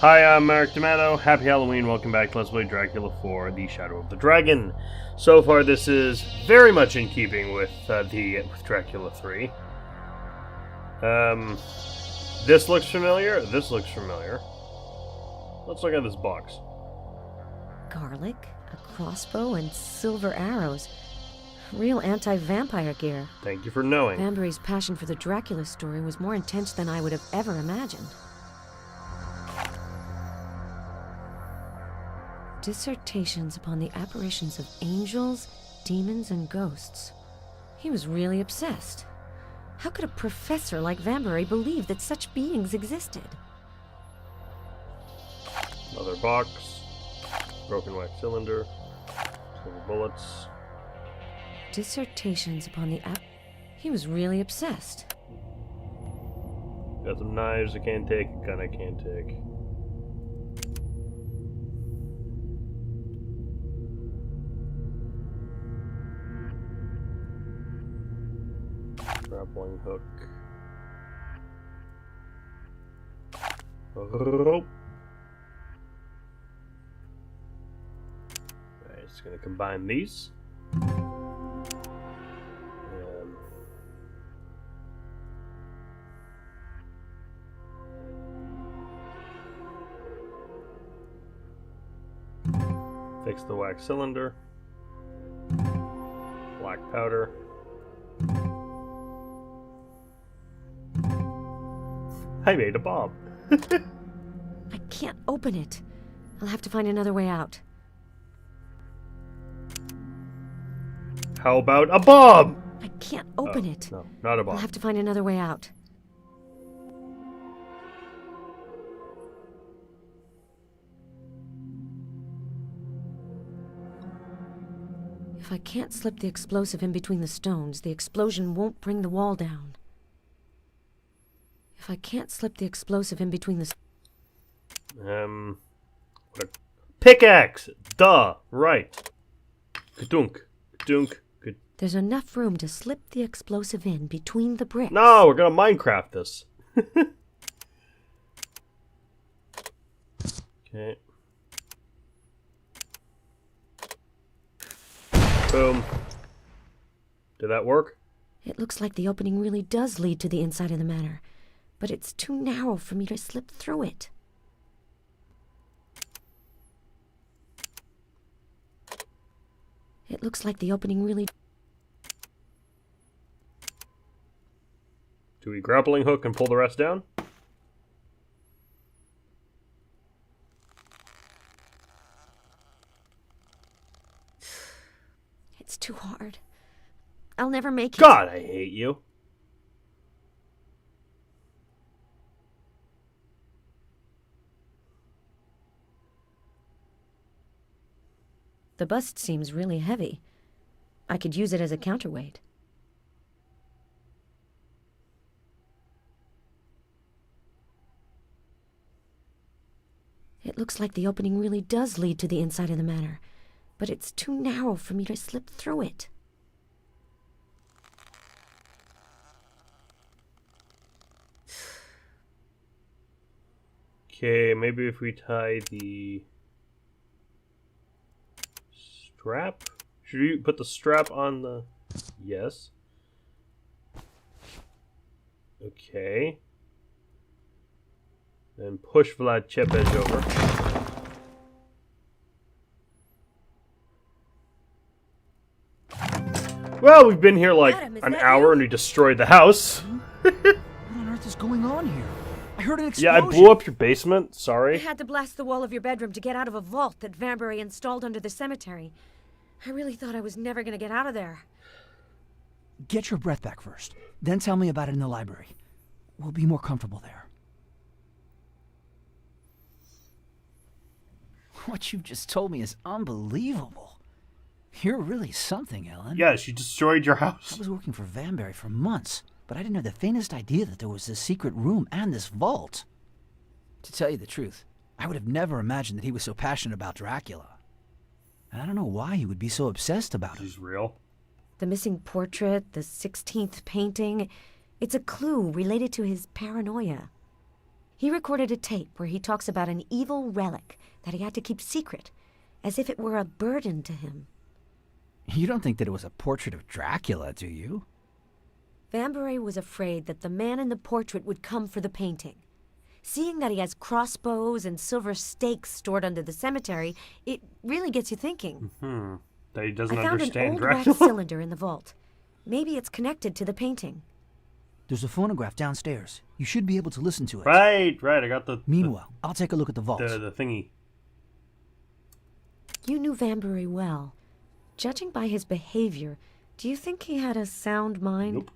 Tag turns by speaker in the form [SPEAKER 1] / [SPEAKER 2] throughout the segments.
[SPEAKER 1] Hi, I'm Mark D'Amato. Happy Halloween. Welcome back to Let's Play Dracula 4, The Shadow of the Dragon. So far, this is very much in keeping with Dracula 3. This looks familiar. This looks familiar. Let's look at this box.
[SPEAKER 2] Garlic, a crossbow, and silver arrows. Real anti-vampire gear.
[SPEAKER 1] Thank you for knowing.
[SPEAKER 2] Banbury's passion for the Dracula story was more intense than I would have ever imagined. Dissertations upon the apparitions of angels, demons, and ghosts. He was really obsessed. How could a professor like Banbury believe that such beings existed?
[SPEAKER 1] Another box. Broken wax cylinder. Silver bullets.
[SPEAKER 2] Dissertations upon the He was really obsessed.
[SPEAKER 1] Got some knives I can't take, a gun I can't take. Grappling hook. Rope. Alright, just gonna combine these. Fix the wax cylinder. Black powder. I made a bomb.
[SPEAKER 2] I can't open it. I'll have to find another way out.
[SPEAKER 1] How about a bomb?
[SPEAKER 2] I can't open it.
[SPEAKER 1] No, not a bomb.
[SPEAKER 2] I'll have to find another way out. If I can't slip the explosive in between the stones, the explosion won't bring the wall down. If I can't slip the explosive in between the...
[SPEAKER 1] What a pickaxe! Duh! Right. Kadunk. Kadunk.
[SPEAKER 2] There's enough room to slip the explosive in between the bricks.
[SPEAKER 1] No, we're gonna Minecraft this. Okay. Boom. Did that work?
[SPEAKER 2] It looks like the opening really does lead to the inside of the manor, but it's too narrow for me to slip through it. It looks like the opening really...
[SPEAKER 1] Do we grappling hook and pull the rest down?
[SPEAKER 2] It's too hard. I'll never make it.
[SPEAKER 1] God, I hate you.
[SPEAKER 2] The bust seems really heavy. I could use it as a counterweight. It looks like the opening really does lead to the inside of the manor, but it's too narrow for me to slip through it.
[SPEAKER 1] Okay, maybe if we tie the strap? Should we put the strap on the... Yes. Okay. Then push Vlad Chepes over. Well, we've been here like
[SPEAKER 2] Adam, is
[SPEAKER 1] an
[SPEAKER 2] that
[SPEAKER 1] hour
[SPEAKER 2] you?
[SPEAKER 1] and we destroyed the house.
[SPEAKER 3] What on earth is going on here? I heard an
[SPEAKER 1] Yeah,
[SPEAKER 3] explosion.
[SPEAKER 1] I blew up your basement.
[SPEAKER 2] I
[SPEAKER 1] Sorry.
[SPEAKER 2] had to blast the wall of your bedroom to get out of a vault that Banbury installed under the cemetery. I really thought I was never going to get out of there.
[SPEAKER 3] Get your breath back first. Then tell me about it in the library. We'll be more comfortable there. What you've just told me is unbelievable. You're really something, Ellen.
[SPEAKER 1] Yeah, she destroyed your
[SPEAKER 3] I
[SPEAKER 1] house.
[SPEAKER 3] was working for Banbury for months, but I didn't have the faintest idea that there was this secret room and this vault. To tell you the truth, I would have never imagined that he was so passionate about Dracula. And I don't know why he would be so obsessed about it.
[SPEAKER 1] She's real.
[SPEAKER 2] The missing portrait, the 16th painting, it's a clue related to his paranoia. He recorded a tape where he talks about an evil relic that he had to keep secret, as if it were a burden to him.
[SPEAKER 3] You don't think that it was a portrait of Dracula, do you?
[SPEAKER 2] Vambery was afraid that the man in the portrait would come for the painting. Seeing that he has crossbows and silver stakes stored under the cemetery, it really gets you thinking.
[SPEAKER 1] That he doesn't
[SPEAKER 2] I found an
[SPEAKER 1] understand
[SPEAKER 2] old
[SPEAKER 1] Dracula.
[SPEAKER 2] wax cylinder in the vault. Maybe it's connected to the painting.
[SPEAKER 3] There's a phonograph downstairs. You should be able to listen to it.
[SPEAKER 1] Right. I got the
[SPEAKER 3] Meanwhile, I'll take a look at the vault.
[SPEAKER 1] the thingy.
[SPEAKER 2] You knew Vambery well. Judging by his behavior, do you think he had a sound mind?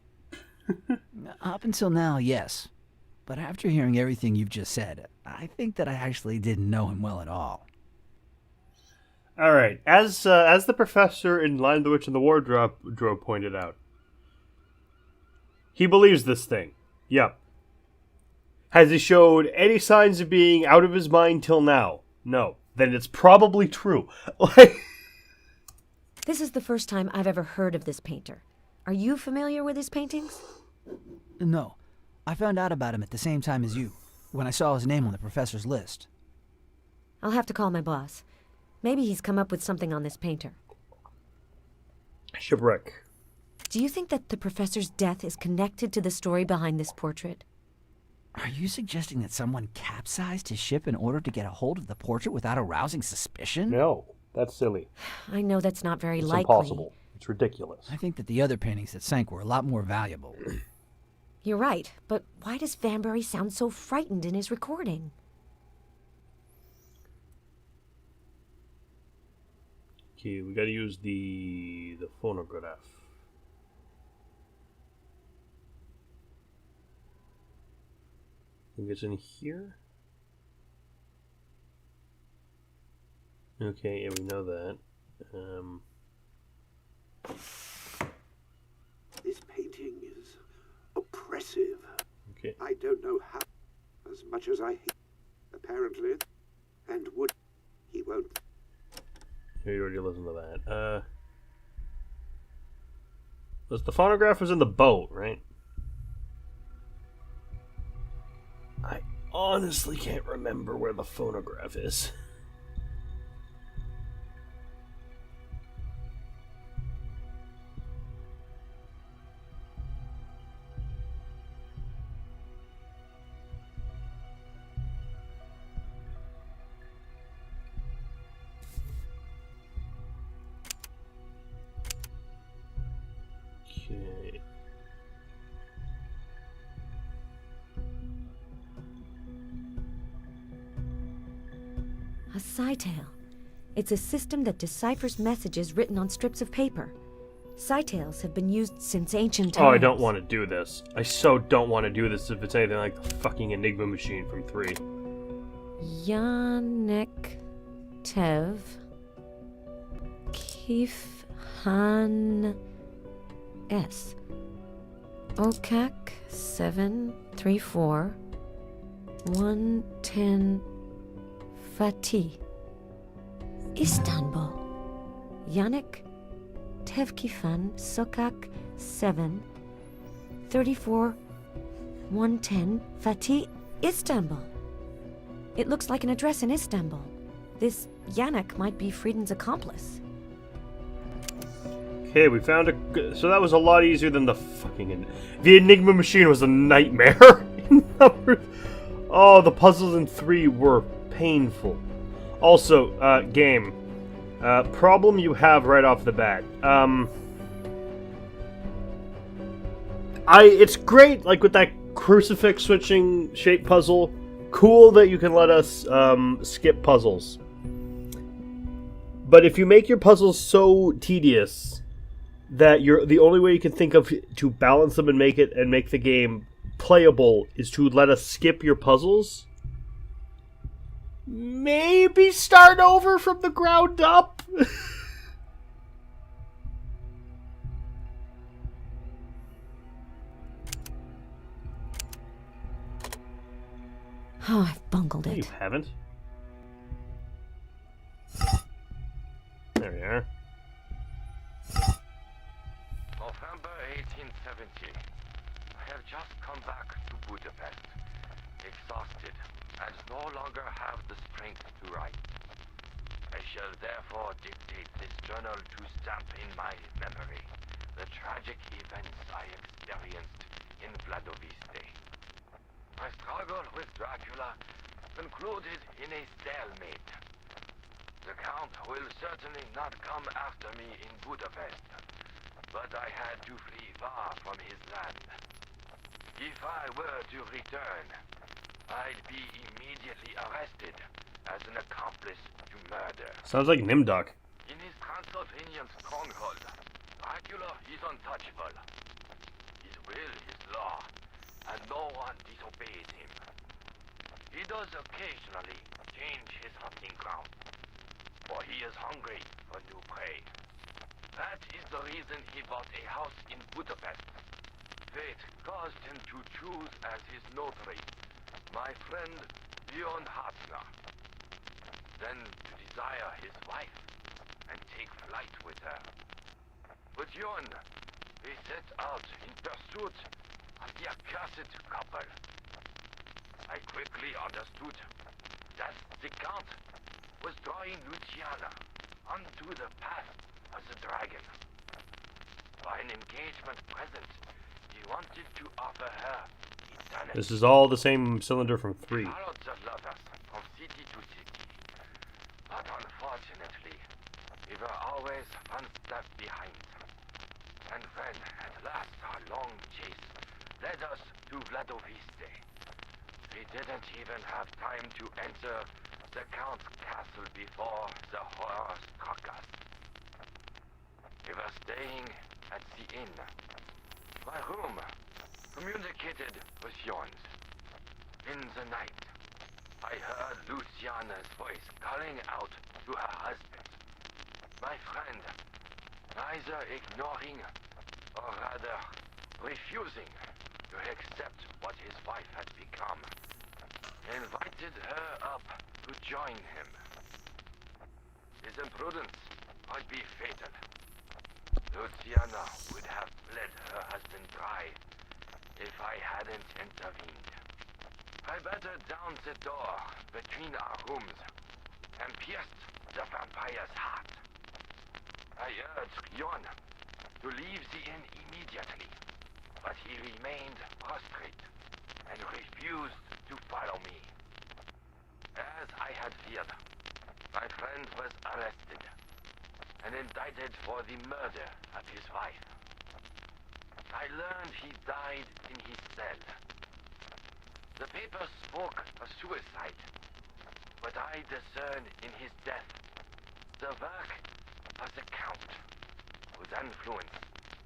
[SPEAKER 1] Nope.
[SPEAKER 3] Up until now, yes. But after hearing everything you've just said, I think that I actually didn't know him well at all.
[SPEAKER 1] All right. As the professor in Lion the Witch and the Wardrobe pointed out, he believes this thing. Yep. Has he showed any signs of being out of his mind till now? No. Then it's probably true.
[SPEAKER 2] This is the first time I've ever heard of this painter. Are you familiar with his paintings?
[SPEAKER 3] No. I found out about him at the same time as you, when I saw his name on the professor's list.
[SPEAKER 2] I'll have to call my boss. Maybe he's come up with something on this painter.
[SPEAKER 1] Shipwreck.
[SPEAKER 2] Do you think that the professor's death is connected to the story behind this portrait?
[SPEAKER 3] Are you suggesting that someone capsized his ship in order to get a hold of the portrait without arousing suspicion?
[SPEAKER 1] No, that's silly.
[SPEAKER 2] I know that's not very
[SPEAKER 1] It's
[SPEAKER 2] likely.
[SPEAKER 1] impossible. It's ridiculous.
[SPEAKER 3] I think that the other paintings that sank were a lot more valuable.
[SPEAKER 2] You're right, but why does Vambery sound so frightened in his recording?
[SPEAKER 1] Okay, we gotta use the phonograph. I think it's in here. Okay, yeah, we know that.
[SPEAKER 4] This painting is oppressive.
[SPEAKER 1] Okay.
[SPEAKER 4] I don't know how, as much as I hate, apparently, and would, he won't.
[SPEAKER 1] We already listened to that. The phonograph was in the boat, right? I honestly can't remember where the phonograph is. Okay.
[SPEAKER 2] A Cytale. It's a system that deciphers messages written on strips of paper. Cytales have been used since ancient times.
[SPEAKER 1] Oh, I don't want to do this. I so don't want to do this if it's anything like the fucking Enigma machine from 3.
[SPEAKER 2] Yannick Tev Kif Han S Okak 734 110 Fatih Istanbul Yannick Tevkifan Sokak 7 34 110 Fatih Istanbul. It looks like an address in Istanbul. This Yannick might be Frieden's accomplice.
[SPEAKER 1] Okay, we found a... So that was a lot easier than the fucking... The Enigma machine was a nightmare. Oh, the puzzles in 3 were painful. Also, game. Problem you have right off the bat. It's great, like, with that crucifix switching shape puzzle. Cool that you can let us, skip puzzles. But if you make your puzzles so tedious that you're the only way you can think of to balance them and make the game playable is to let us skip your puzzles, maybe start over from the ground up.
[SPEAKER 2] Oh, I've bungled
[SPEAKER 1] No, you
[SPEAKER 2] it.
[SPEAKER 1] haven't. There we are.
[SPEAKER 5] November 1870. I have just come back to Budapest. exhausted, and no longer have the strength to write. I shall therefore dictate this journal to stamp in my memory the tragic events I experienced in Vladoviste. My struggle with Dracula concluded in a stalemate. The Count will certainly not come after me in Budapest, but I had to flee far from his land. If I were to return, I'd be immediately arrested as an accomplice to murder.
[SPEAKER 1] Sounds like Nimdok.
[SPEAKER 5] In his Transylvanian stronghold, Dracula is untouchable. His will is law, and no one disobeys him. He does occasionally change his hunting ground, for he is hungry for new prey. That is the reason he bought a house in Budapest. Fate caused him to choose as his notary my friend Bjorn Hartner, then to desire his wife and take flight with her. With Bjorn, we set out in pursuit of the accursed couple. I quickly understood that the Count was drawing Luciana onto the path of the dragon. By an engagement present, he wanted to offer her eternity.
[SPEAKER 1] This is all the same cylinder from 3.
[SPEAKER 5] Followed the lovers from city to city, but unfortunately, we were always one step behind. And when, at last, our long chase led us to Vladoviste, we didn't even have time to enter the Count's castle before the horror struck us. We were staying at the inn. My room communicated with Bjorn's. In the night, I heard Luciana's voice calling out to her husband. My friend, neither ignoring or rather refusing to accept what his wife had become, invited her up to join him. His imprudence might be fatal. Luciana would have bled her husband dry if I hadn't intervened. I battered down the door between our rooms and pierced the vampire's heart. I urged Bjorn to leave the inn immediately, but he remained prostrate and refused to follow me. As I had feared, my friend was arrested and indicted for the murder of his wife. I learned he died in his cell. The papers spoke of suicide, but I discern in his death the work of the Count, whose influence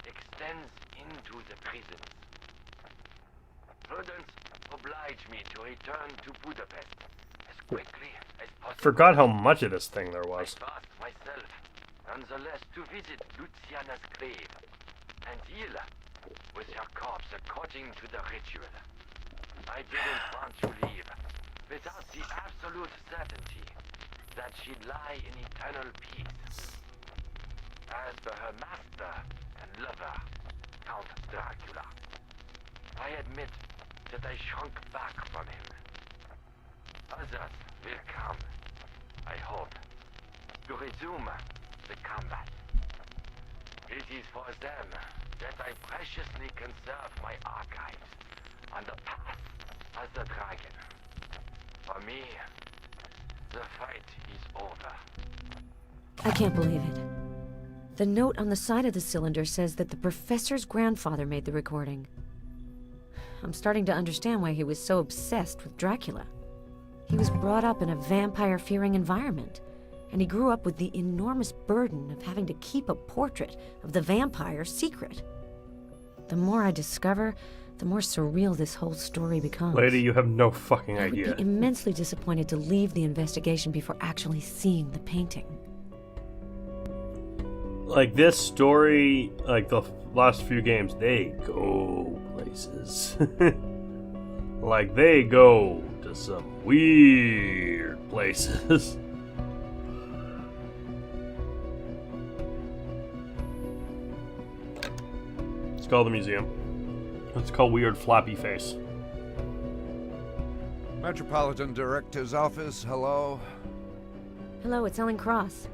[SPEAKER 5] extends into the prisons. Prudence obliged me to return to Budapest as quickly as possible.
[SPEAKER 1] Forgot how much of this thing there
[SPEAKER 5] I
[SPEAKER 1] was.
[SPEAKER 5] thought myself, nonetheless, to visit Luciana's grave and deal with her corpse according to the ritual. I didn't want to leave without the absolute certainty that she'd lie in eternal peace. As for her master and lover, Count Dracula, I admit that I shrunk back from him. Others will come, I hope, to resume the combat. It is for them that I preciously conserve my archives on the path of the dragon. For me, the fight is over.
[SPEAKER 2] I can't believe it. The note on the side of the cylinder says that the professor's grandfather made the recording. I'm starting to understand why he was so obsessed with Dracula. He was brought up in a vampire-fearing environment, and he grew up with the enormous burden of having to keep a portrait of the vampire secret. The more I discover, the more surreal this whole story becomes.
[SPEAKER 1] Lady, you have no fucking
[SPEAKER 2] I would
[SPEAKER 1] idea.
[SPEAKER 2] be immensely disappointed to leave the investigation before actually seeing the painting.
[SPEAKER 1] Like, this story, like the last few games, they go places. Like, they go to some weird places. Let's call the museum. Let's call Weird Flappy Face.
[SPEAKER 4] Metropolitan Director's Office, hello?
[SPEAKER 2] Hello, it's Ellen Cross.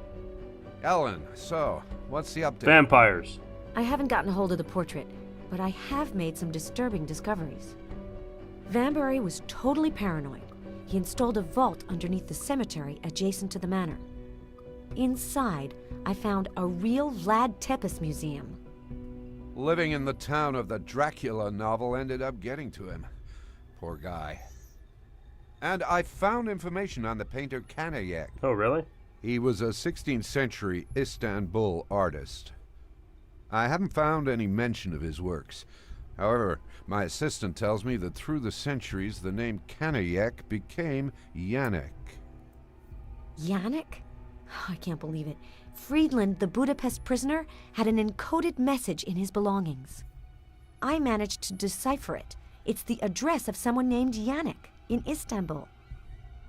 [SPEAKER 4] Ellen, so, what's the update?
[SPEAKER 1] Vampires.
[SPEAKER 2] I haven't gotten hold of the portrait, but I have made some disturbing discoveries. Vanbury was totally paranoid. He installed a vault underneath the cemetery adjacent to the manor. Inside, I found a real Vlad Tepes museum.
[SPEAKER 4] Living in the town of the Dracula novel ended up getting to him. Poor guy. And I found information on the painter Kanayek.
[SPEAKER 1] Oh, really?
[SPEAKER 4] He was a 16th century Istanbul artist. I haven't found any mention of his works. However, my assistant tells me that through the centuries the name Kanayek became Yannick.
[SPEAKER 2] Yannick? I can't believe it. Friedland, the Budapest prisoner, had an encoded message in his belongings. I managed to decipher it. It's the address of someone named Yannick in Istanbul.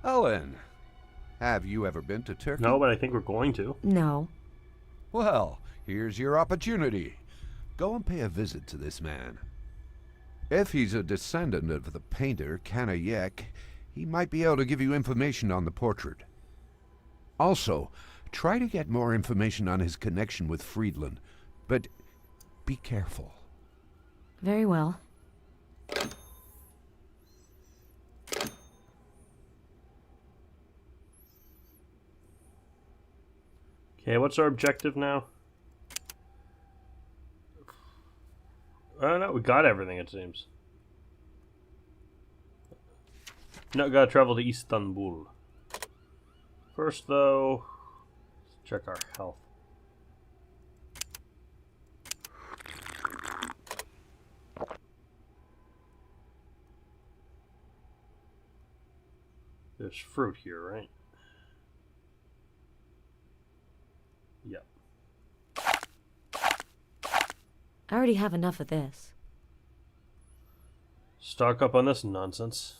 [SPEAKER 4] Ellen, have you ever been to Turkey?
[SPEAKER 1] No, but I think we're going to.
[SPEAKER 2] No.
[SPEAKER 4] Well, here's your opportunity. Go and pay a visit to this man. If he's a descendant of the painter Kanayek, he might be able to give you information on the portrait. Also, try to get more information on his connection with Friedland, but be careful.
[SPEAKER 2] Very well.
[SPEAKER 1] Okay, what's our objective now? I don't know, we got everything, it seems. Now gotta travel to Istanbul. First, though, let's check our health. There's fruit here, right? Yep.
[SPEAKER 2] I already have enough of this.
[SPEAKER 1] Stock up on this nonsense.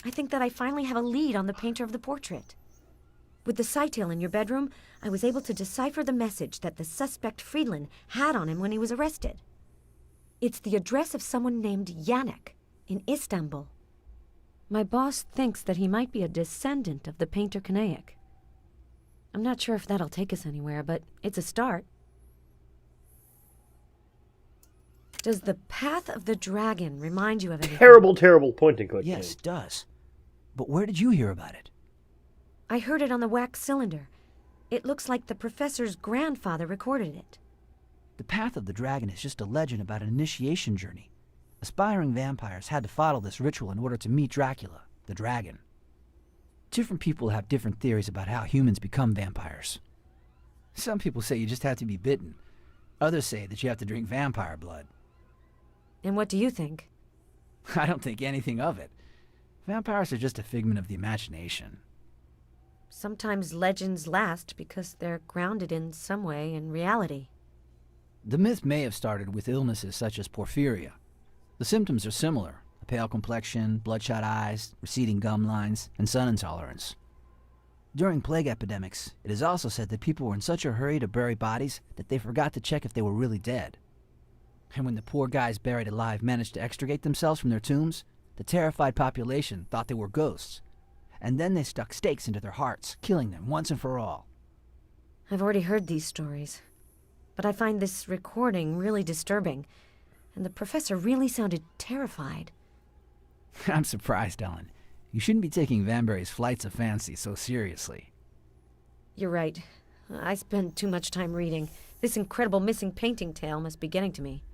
[SPEAKER 2] I think that I finally have a lead on the painter of the portrait. With the sightale in your bedroom, I was able to decipher the message that the suspect Friedland had on him when he was arrested. It's the address of someone named Yannick in Istanbul. My boss thinks that he might be a descendant of the painter Kanayek. I'm not sure if that'll take us anywhere, but it's a start. Does the Path of the Dragon remind you of anything?
[SPEAKER 1] Terrible, terrible point and click
[SPEAKER 3] Yes,
[SPEAKER 1] game.
[SPEAKER 3] it does. But where did you hear about it?
[SPEAKER 2] I heard it on the wax cylinder. It looks like the professor's grandfather recorded it.
[SPEAKER 3] The Path of the Dragon is just a legend about an initiation journey. Aspiring vampires had to follow this ritual in order to meet Dracula, the dragon. Different people have different theories about how humans become vampires. Some people say you just have to be bitten. Others say that you have to drink vampire blood.
[SPEAKER 2] And what do you think?
[SPEAKER 3] I don't think anything of it. Vampires are just a figment of the imagination.
[SPEAKER 2] Sometimes legends last because they're grounded in some way in reality.
[SPEAKER 3] The myth may have started with illnesses such as porphyria. The symptoms are similar: a pale complexion, bloodshot eyes, receding gum lines, and sun intolerance. During plague epidemics, it is also said that people were in such a hurry to bury bodies that they forgot to check if they were really dead. And when the poor guys buried alive managed to extricate themselves from their tombs, the terrified population thought they were ghosts. And then they stuck stakes into their hearts, killing them once and for all.
[SPEAKER 2] I've already heard these stories, but I find this recording really disturbing, and the professor really sounded terrified.
[SPEAKER 3] I'm surprised, Ellen. You shouldn't be taking Vanbury's flights of fancy so seriously.
[SPEAKER 2] You're right. I spend too much time reading. This incredible missing painting tale must be getting to me.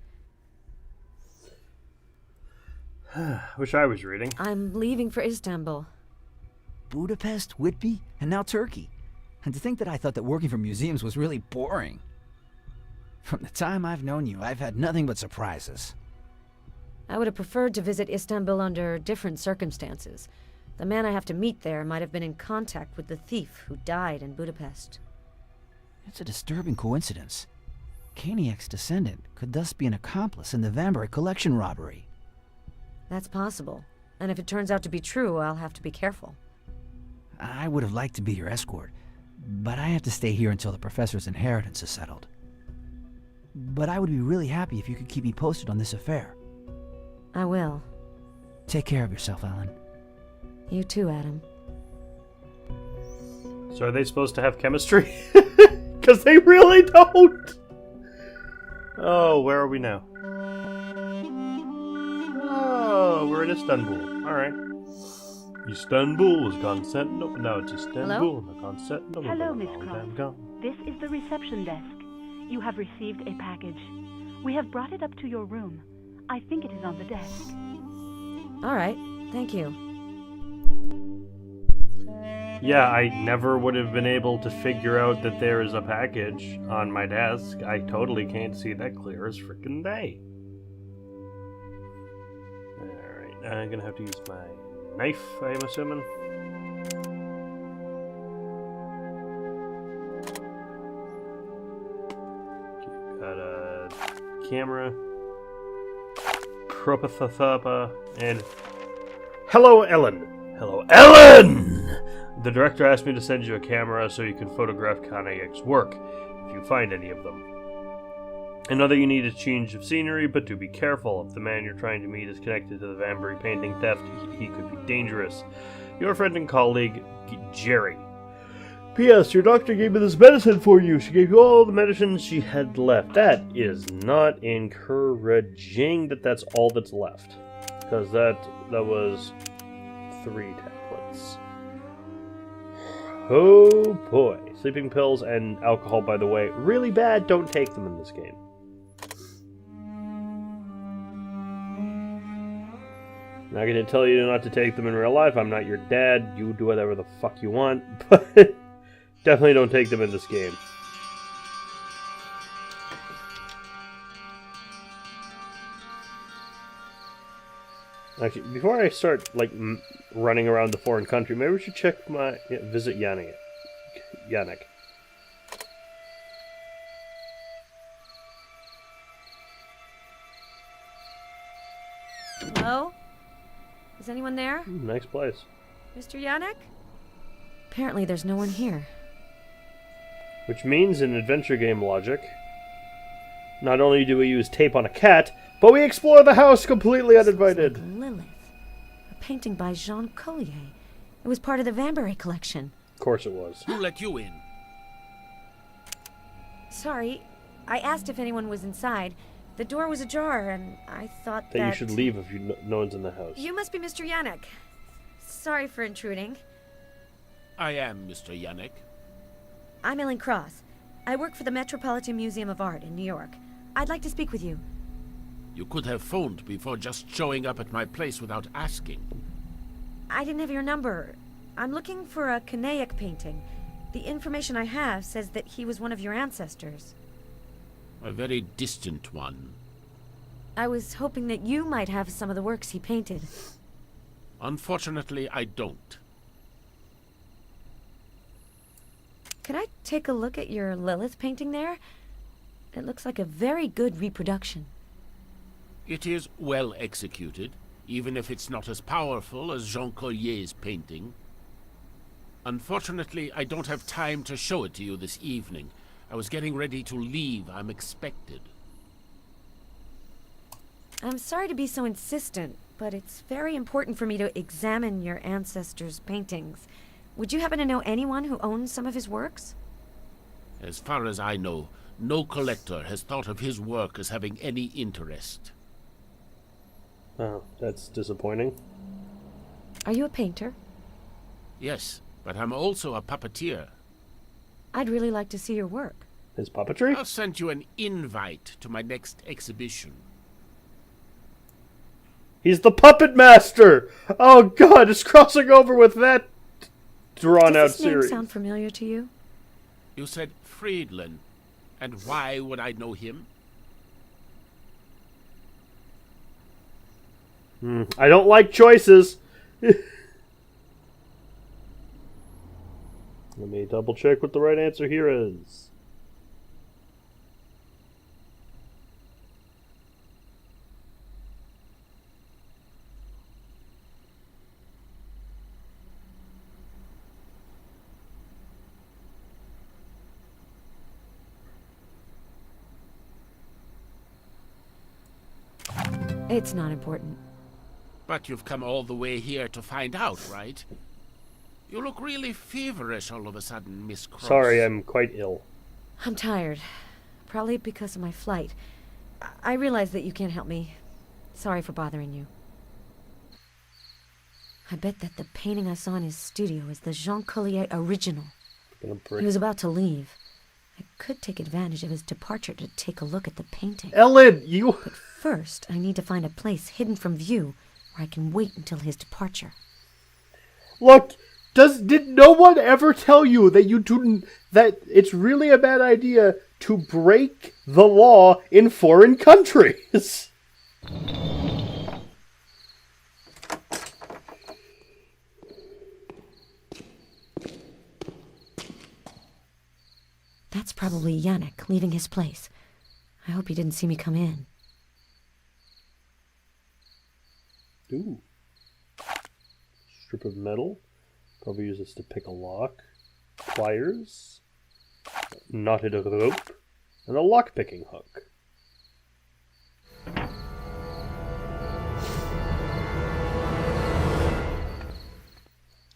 [SPEAKER 1] Wish I was reading.
[SPEAKER 2] I'm leaving for Istanbul.
[SPEAKER 3] Budapest, Whitby, and now Turkey. And to think that I thought that working for museums was really boring. From the time I've known you, I've had nothing but surprises.
[SPEAKER 2] I would have preferred to visit Istanbul under different circumstances. The man I have to meet there might have been in contact with the thief who died in Budapest.
[SPEAKER 3] It's a disturbing coincidence. Kaniak's descendant could thus be an accomplice in the Vanbury collection robbery.
[SPEAKER 2] That's possible. And if it turns out to be true, I'll have to be careful.
[SPEAKER 3] I would have liked to be your escort, but I have to stay here until the professor's inheritance is settled. But I would be really happy if you could keep me posted on this affair.
[SPEAKER 2] I will.
[SPEAKER 3] Take care of yourself, Ellen.
[SPEAKER 2] You too, Adam.
[SPEAKER 1] So are they supposed to have chemistry? Because they really don't! Oh, where are we now? Oh, we're in Istanbul. Alright. Istanbul is Constantinople. No, it's Istanbul. Constantinople.
[SPEAKER 6] Hello, Miss Cross. This is the reception desk. You have received a package. We have brought it up to your room. I think it is on the desk.
[SPEAKER 2] All right, thank you.
[SPEAKER 1] Yeah, I never would have been able to figure out that there is a package on my desk. I totally can't see that clear as frickin' day. Alright, I'm gonna have to use my knife, I'm assuming. Got a camera. Propathapa, and hello, Ellen. Hello, Ellen! The director asked me to send you a camera so you can photograph Kanayek's work, if you find any of them. I know that you need a change of scenery, but do be careful. If the man you're trying to meet is connected to the Vanbury painting theft, he could be dangerous. Your friend and colleague, Jerry. P.S. Your doctor gave me this medicine for you. She gave you all the medicine she had left. That is not encouraging that that's all that's left. Because that was 3 tablets. Oh boy. Sleeping pills and alcohol, by the way, really bad. Don't take them in this game. Not going to tell you not to take them in real life. I'm not your dad. You do whatever the fuck you want. But definitely don't take them in this game. Actually, before I start like running around the foreign country, maybe we should check my visit Yannick.
[SPEAKER 2] Hello? Is anyone there?
[SPEAKER 1] Nice place.
[SPEAKER 2] Mr. Yannick? Apparently there's no one here.
[SPEAKER 1] Which means, in adventure game logic, not only do we use tape on a cat, but we explore the house completely uninvited.
[SPEAKER 2] Looks like Lilith. A painting by Jean Collier. It was part of the Vanbury collection.
[SPEAKER 1] Of course it was.
[SPEAKER 7] Who let you in?
[SPEAKER 2] Sorry, I asked if anyone was inside. The door was ajar, and I thought that...
[SPEAKER 1] you should leave if no one's in the house.
[SPEAKER 2] You must be Mr. Yannick. Sorry for intruding.
[SPEAKER 7] I am Mr. Yannick.
[SPEAKER 2] I'm Ellen Cross. I work for the Metropolitan Museum of Art in New York. I'd like to speak with you.
[SPEAKER 7] You could have phoned before just showing up at my place without asking.
[SPEAKER 2] I didn't have your number. I'm looking for a Kanayek painting. The information I have says that he was one of your ancestors.
[SPEAKER 7] A very distant one.
[SPEAKER 2] I was hoping that you might have some of the works he painted.
[SPEAKER 7] Unfortunately, I don't.
[SPEAKER 2] Could I take a look at your Lilith painting there? It looks like a very good reproduction.
[SPEAKER 7] It is well executed, even if it's not as powerful as Jean Collier's painting. Unfortunately, I don't have time to show it to you this evening. I was getting ready to leave. I'm expected.
[SPEAKER 2] I'm sorry to be so insistent, but it's very important for me to examine your ancestors' paintings. Would you happen to know anyone who owns some of his works?
[SPEAKER 7] As far as I know, no collector has thought of his work as having any interest.
[SPEAKER 1] Oh, that's disappointing.
[SPEAKER 2] Are you a painter?
[SPEAKER 7] Yes, but I'm also a puppeteer.
[SPEAKER 2] I'd really like to see your work.
[SPEAKER 1] His puppetry?
[SPEAKER 7] I'll send you an invite to my next exhibition.
[SPEAKER 1] He's the puppet master! Oh god, it's crossing over with that drawn-out
[SPEAKER 2] Does this name
[SPEAKER 1] series.
[SPEAKER 2] sound familiar to you?
[SPEAKER 7] You said Friedland, and why would I know him?
[SPEAKER 1] I don't like choices. Let me double check what the right answer here is.
[SPEAKER 2] It's not important.
[SPEAKER 7] But you've come all the way here to find out, right? You look really feverish all of a sudden, Miss Cross.
[SPEAKER 1] Sorry, I'm quite ill.
[SPEAKER 2] I'm tired. Probably because of my flight. I realize that you can't help me. Sorry for bothering you. I bet that the painting I saw in his studio is the Jean Collier original. He was about to leave. I could take advantage of his departure to take a look at the painting.
[SPEAKER 1] Ellen, you...
[SPEAKER 2] But first, I need to find a place hidden from view where I can wait until his departure.
[SPEAKER 1] Look, did no one ever tell you that that it's really a bad idea to break the law in foreign countries?
[SPEAKER 2] That's probably Yannick leaving his place. I hope he didn't see me come in.
[SPEAKER 1] Ooh. Strip of metal. Probably use this to pick a lock. Pliers. Knotted rope. And a lock-picking hook.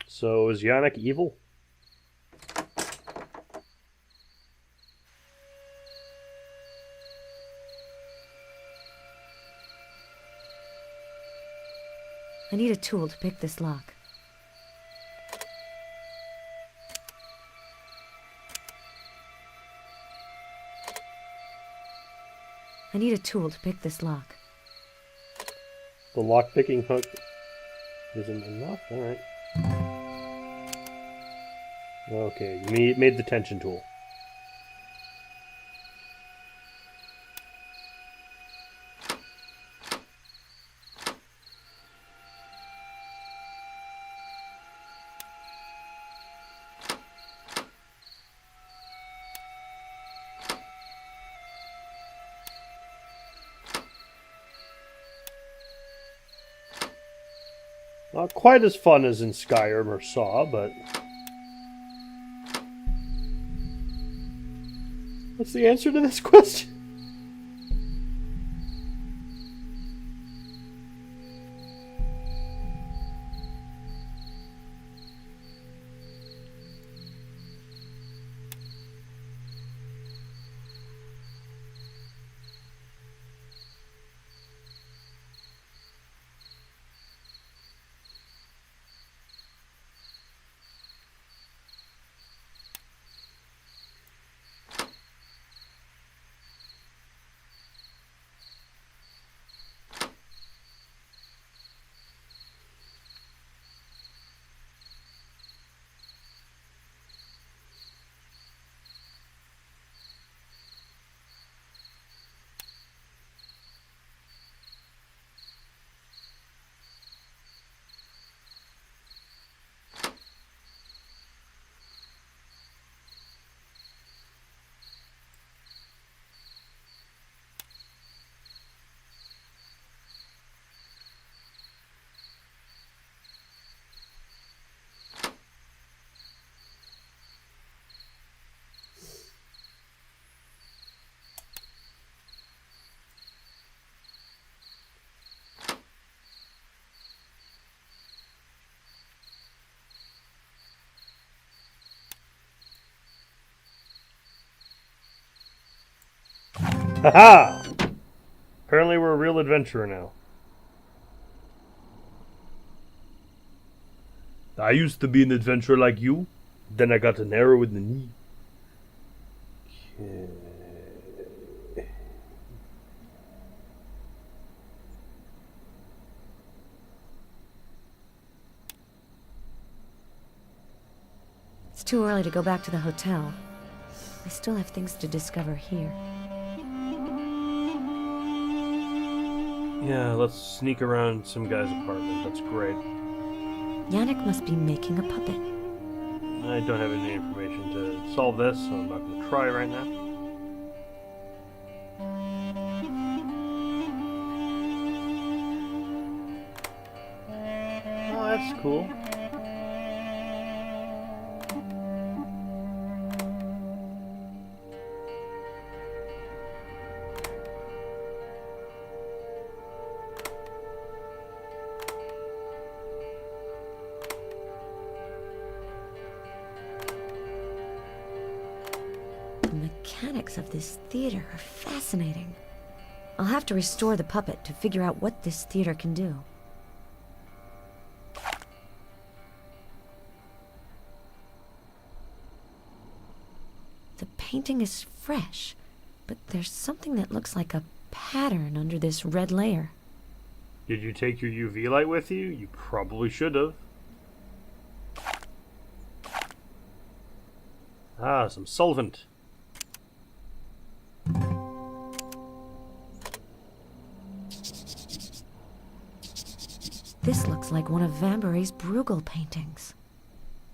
[SPEAKER 1] So, is Yannick evil?
[SPEAKER 2] I need a tool to pick this lock. I need a tool to pick this lock.
[SPEAKER 1] The lock-picking hook isn't enough? Alright. Okay, you made the tension tool. Not quite as fun as in Skyrim or Saw, but... What's the answer to this question? Haha! Apparently we're a real adventurer now. I used to be an adventurer like you. Then I got an arrow in the knee. Okay.
[SPEAKER 2] It's too early to go back to the hotel. I still have things to discover here.
[SPEAKER 1] Yeah, let's sneak around some guy's apartment. That's great.
[SPEAKER 2] Yannick must be making a puppet.
[SPEAKER 1] I don't have any information to solve this, so I'm not going to try right now. Oh, that's cool.
[SPEAKER 2] mechanics of this theater are fascinating. I'll have to restore the puppet to figure out what this theater can do. The painting is fresh, but there's something that looks like a pattern under this red layer.
[SPEAKER 1] Did you take your UV light with you? You probably should have. Ah, some solvent.
[SPEAKER 2] This looks like one of Vambury's Bruegel paintings.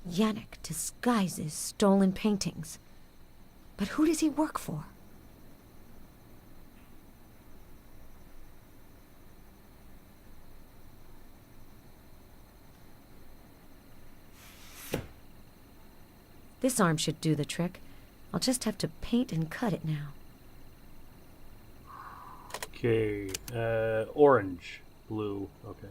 [SPEAKER 2] Yannick disguises stolen paintings. But who does he work for? This arm should do the trick. I'll just have to paint and cut it now.
[SPEAKER 1] Okay, orange, blue, okay.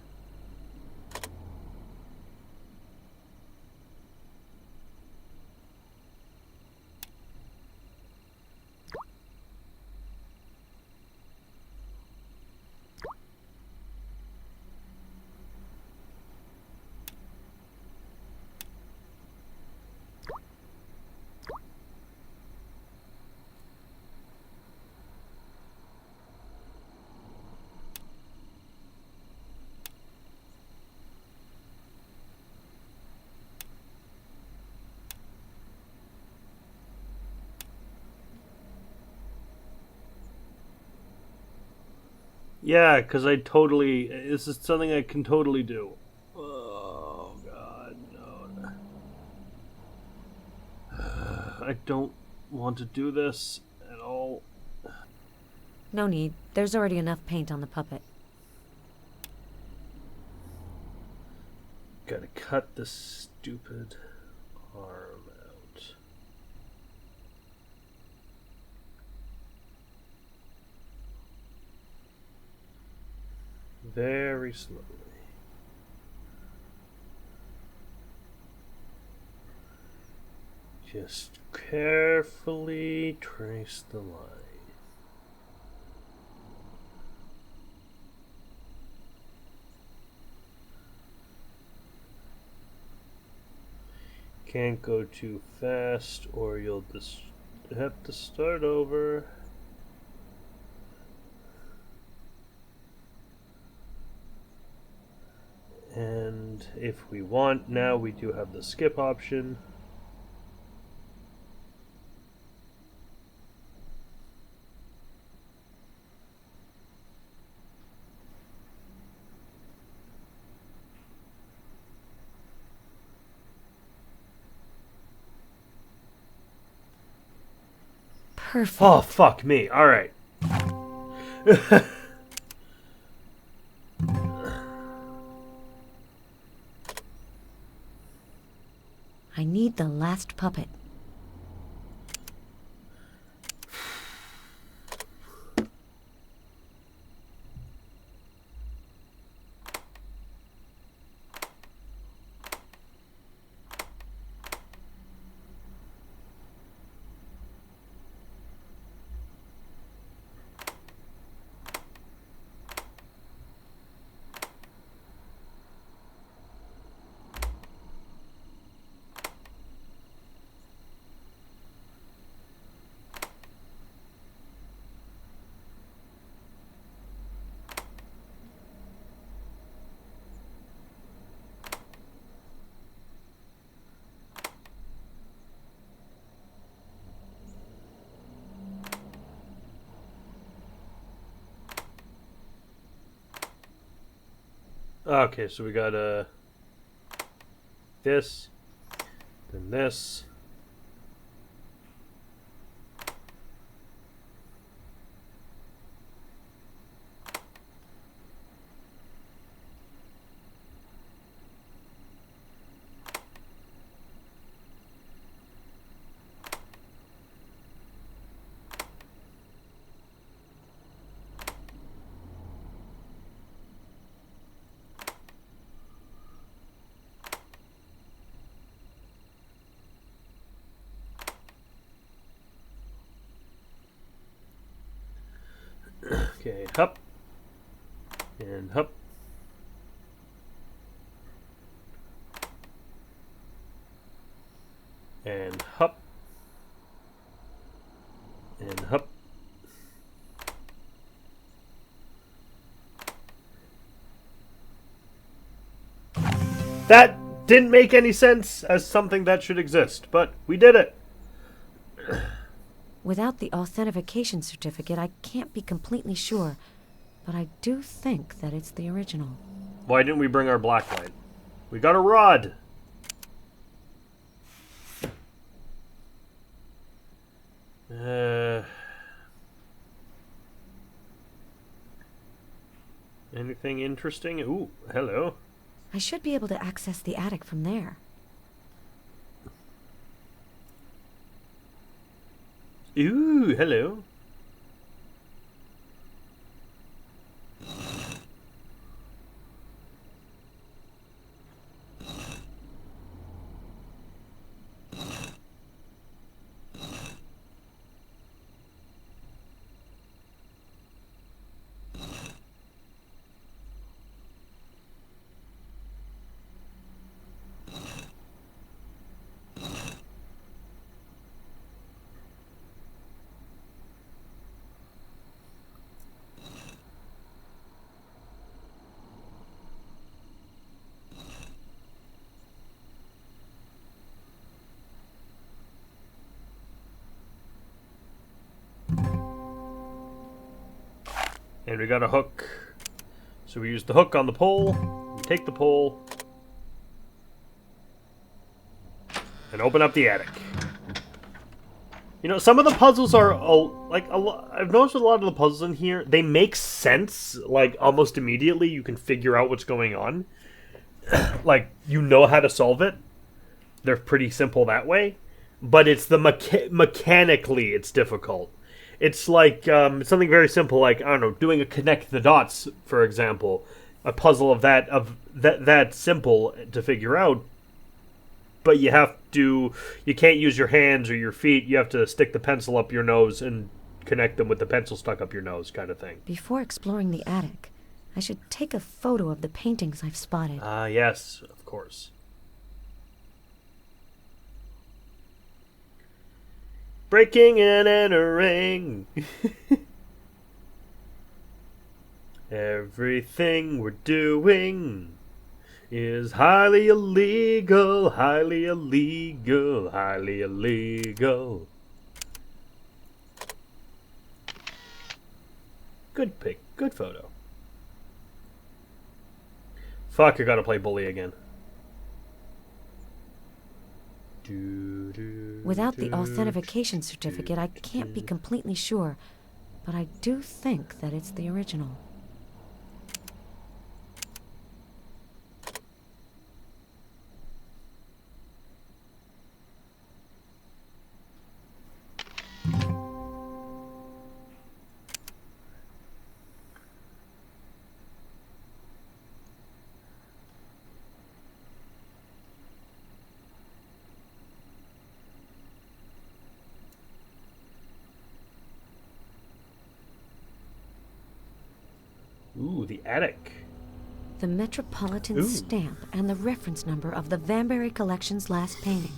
[SPEAKER 1] Yeah, because this is something I can totally do. Oh, God, no. I don't want to do this at all.
[SPEAKER 2] No need. There's already enough paint on the puppet.
[SPEAKER 1] Gotta cut this stupid arm out. Very slowly. Just carefully trace the line. Can't go too fast or you'll just have to start over. And if we want, now we do have the skip option.
[SPEAKER 2] Perfect.
[SPEAKER 1] Oh, fuck me. Alright.
[SPEAKER 2] I need the last puppet.
[SPEAKER 1] Okay, so we got this, then this. And hup. And hup. And hup. That didn't make any sense as something that should exist, but we did it.
[SPEAKER 2] Without the authentication certificate, I can't be completely sure, but I do think that it's the original.
[SPEAKER 1] Why didn't we bring our blacklight? We got a rod. Anything interesting? Ooh, hello.
[SPEAKER 2] I should be able to access the attic from there.
[SPEAKER 1] Ooh, hello. And we got a hook. So we use the hook on the pole, we take the pole, and open up the attic. You know, some of the puzzles are, I've noticed with a lot of the puzzles in here, they make sense, like, almost immediately. You can figure out what's going on. Like, you know how to solve it. They're pretty simple that way. But it's the mechanically it's difficult. It's like something very simple, like, I don't know, doing a connect the dots, for example. A puzzle of that simple to figure out. But you can't use your hands or your feet. You have to stick the pencil up your nose and connect them with the pencil stuck up your nose, kind of thing.
[SPEAKER 2] Before exploring the attic, I should take a photo of the paintings I've spotted.
[SPEAKER 1] Ah, yes, of course. Breaking and entering. Everything we're doing is highly illegal, highly illegal, highly illegal. Good pic, good photo. Fuck, I gotta play Bully again.
[SPEAKER 2] Without the authentication certificate, I can't be completely sure, but I do think that it's the original.
[SPEAKER 1] Ooh, the attic.
[SPEAKER 2] The Metropolitan
[SPEAKER 1] Ooh.
[SPEAKER 2] stamp and the reference number of the Vanbury Collection's last painting.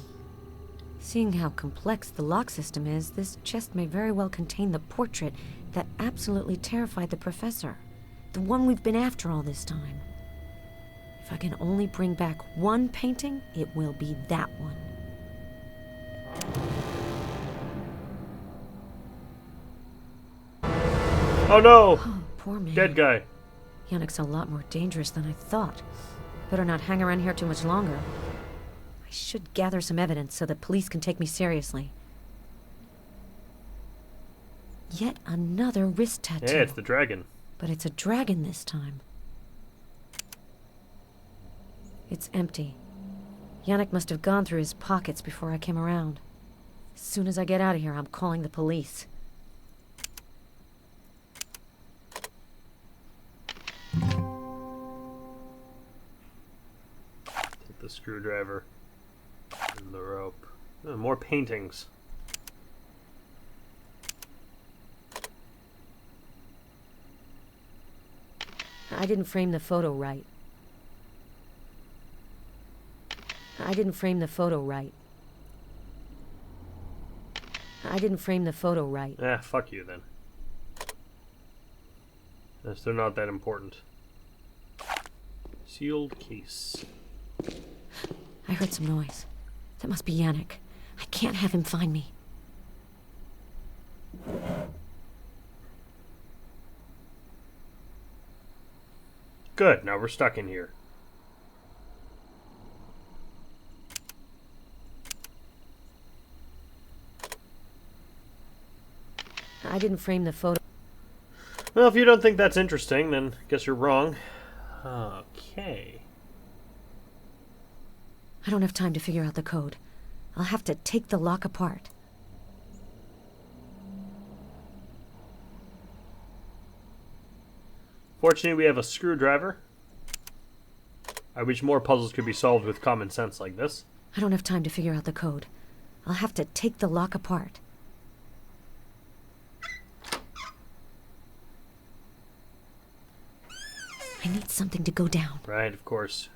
[SPEAKER 2] Seeing how complex the lock system is, this chest may very well contain the portrait that absolutely terrified the professor. The one we've been after all this time. If I can only bring back one painting, it will be that one.
[SPEAKER 1] Oh no!
[SPEAKER 2] Oh, poor man.
[SPEAKER 1] Dead guy.
[SPEAKER 2] Yannick's a lot more dangerous than I thought. Better not hang around here too much longer. I should gather some evidence so that police can take me seriously. Yet another wrist tattoo.
[SPEAKER 1] Yeah, it's the dragon.
[SPEAKER 2] But it's a dragon this time. It's empty. Yannick must have gone through his pockets before I came around. As soon as I get out of here, I'm calling the police.
[SPEAKER 1] Take the screwdriver and the rope. Oh, more paintings.
[SPEAKER 2] I didn't frame the photo right. I didn't frame the photo right. I didn't frame the photo right.
[SPEAKER 1] Fuck you then. Yes, they're not that important. Sealed case.
[SPEAKER 2] I heard some noise. That must be Yannick. I can't have him find me.
[SPEAKER 1] Good, now we're stuck in here.
[SPEAKER 2] I didn't frame the photo.
[SPEAKER 1] Well, if you don't think that's interesting, then I guess you're wrong. Okay.
[SPEAKER 2] I don't have time to figure out the code. I'll have to take the lock apart.
[SPEAKER 1] Fortunately, we have a screwdriver. I wish more puzzles could be solved with common sense like this.
[SPEAKER 2] I don't have time to figure out the code. I'll have to take the lock apart. I need something to go down.
[SPEAKER 1] Right, of course.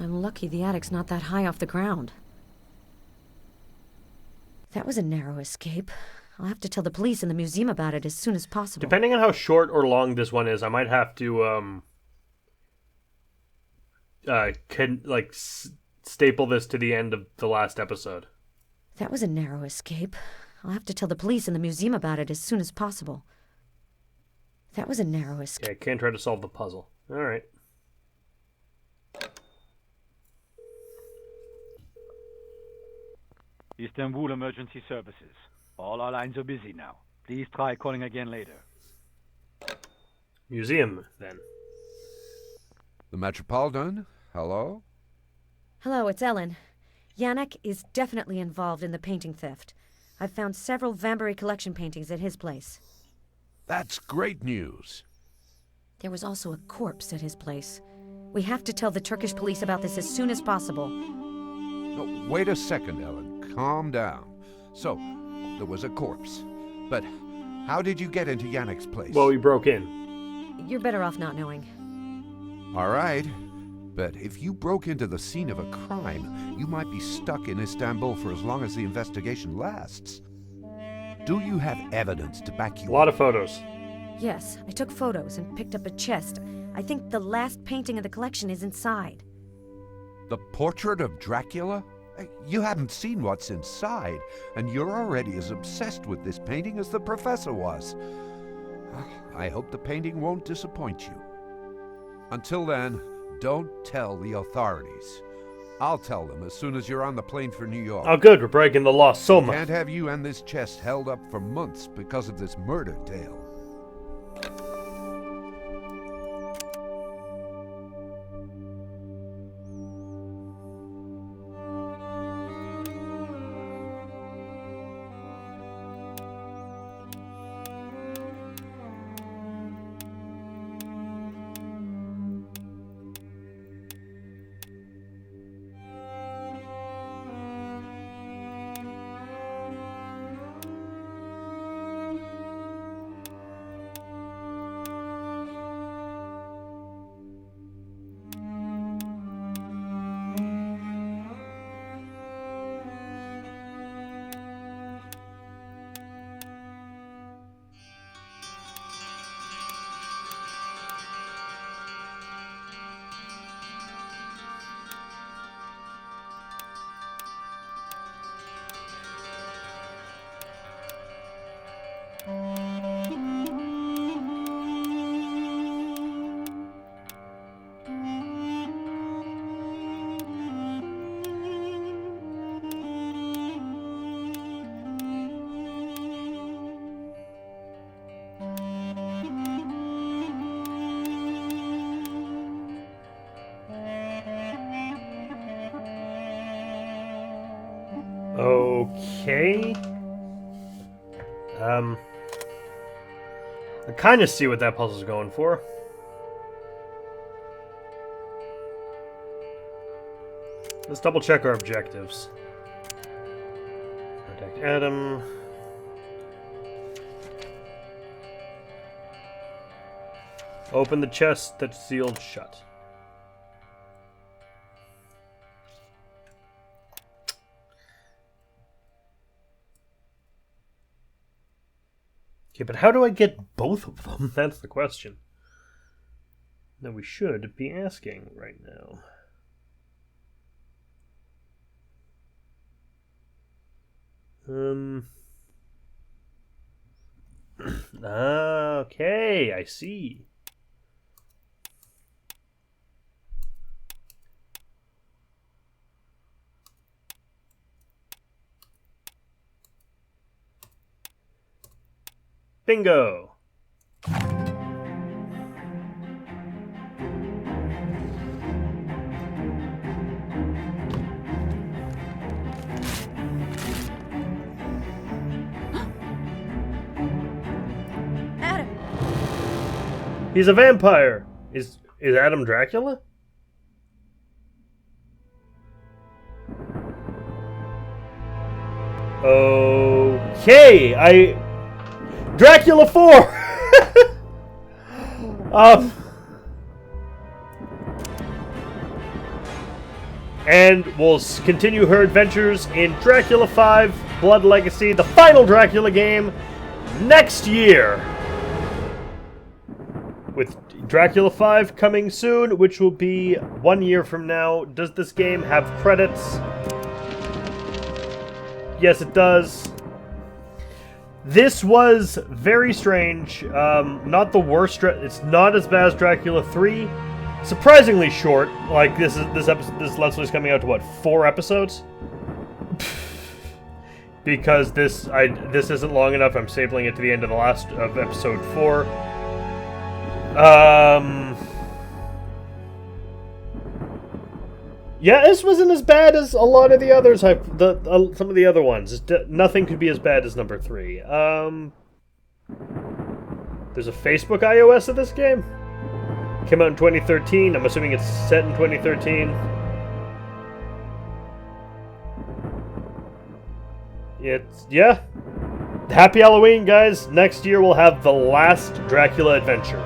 [SPEAKER 2] I'm lucky the attic's not that high off the ground. That was a narrow escape. I'll have to tell the police and the museum about it as soon as possible.
[SPEAKER 1] Depending on how short or long this one is, I might have to, staple this to the end of the last episode.
[SPEAKER 2] That was a narrow escape. I'll have to tell the police and the museum about it as soon as possible. That was a narrow escape.
[SPEAKER 1] Okay, can't try to solve the puzzle. Alright.
[SPEAKER 8] Istanbul Emergency Services. All our lines are busy now. Please try calling again later.
[SPEAKER 1] Museum, then.
[SPEAKER 4] The Metropolitan? Hello?
[SPEAKER 2] Hello, it's Ellen. Yannick is definitely involved in the painting theft. I've found several Vanbury collection paintings at his place.
[SPEAKER 4] That's great news.
[SPEAKER 2] There was also a corpse at his place. We have to tell the Turkish police about this as soon as possible.
[SPEAKER 4] No, wait a second, Ellen. Calm down. So, there was a corpse. But how did you get into Yannick's place?
[SPEAKER 1] Well, we broke in.
[SPEAKER 2] You're better off not knowing.
[SPEAKER 4] All right. But if you broke into the scene of a crime, you might be stuck in Istanbul for as long as the investigation lasts. Do you have evidence to back you
[SPEAKER 1] A lot
[SPEAKER 4] up?
[SPEAKER 1] of photos.
[SPEAKER 2] Yes, I took photos and picked up a chest. I think the last painting in the collection is inside.
[SPEAKER 4] The portrait of Dracula? You haven't seen what's inside, and you're already as obsessed with this painting as the professor was. I hope the painting won't disappoint you. Until then, don't tell the authorities. I'll tell them as soon as you're on the plane for New York.
[SPEAKER 1] Oh, good, we're breaking the law so much.
[SPEAKER 4] Can't have you and this chest held up for months because of this murder tale.
[SPEAKER 1] Okay. I kind of see what that puzzle's going for. Let's double check our objectives. Protect Adam. Open the chest that's sealed shut. Okay, but how do I get both of them? That's the question that we should be asking right now. Okay, I see. Bingo!
[SPEAKER 2] Adam!
[SPEAKER 1] He's a vampire! Is Adam Dracula? Okay, Dracula 4! And we'll continue her adventures in Dracula 5 Blood Legacy, the final Dracula game, next year! With Dracula 5 coming soon, which will be 1 year from now. Does this game have credits? Yes, it does. This was very strange. Not the worst. It's not as bad as Dracula 3. Surprisingly short. Like this Let's Play is coming out to what, 4 episodes? Because this isn't long enough. I'm stapling it to the end of episode 4. Yeah, this wasn't as bad as a lot of the others. Some of the other ones. Nothing could be as bad as number 3. There's a Facebook iOS of this game. Came out in 2013. I'm assuming it's set in 2013. Yeah. Happy Halloween, guys. Next year we'll have the last Dracula adventure.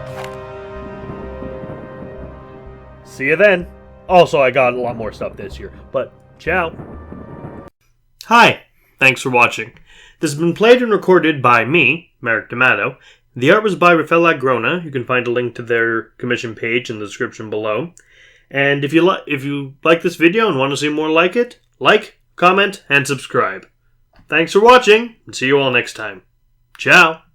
[SPEAKER 1] See you then. Also, I got a lot more stuff this year, but ciao. Hi, thanks for watching. This has been played and recorded by me, Merrick D'Amato. The art was by Rafael Agrona. You can find a link to their commission page in the description below. And if you like this video and want to see more like it, like, comment, and subscribe. Thanks for watching, and see you all next time. Ciao.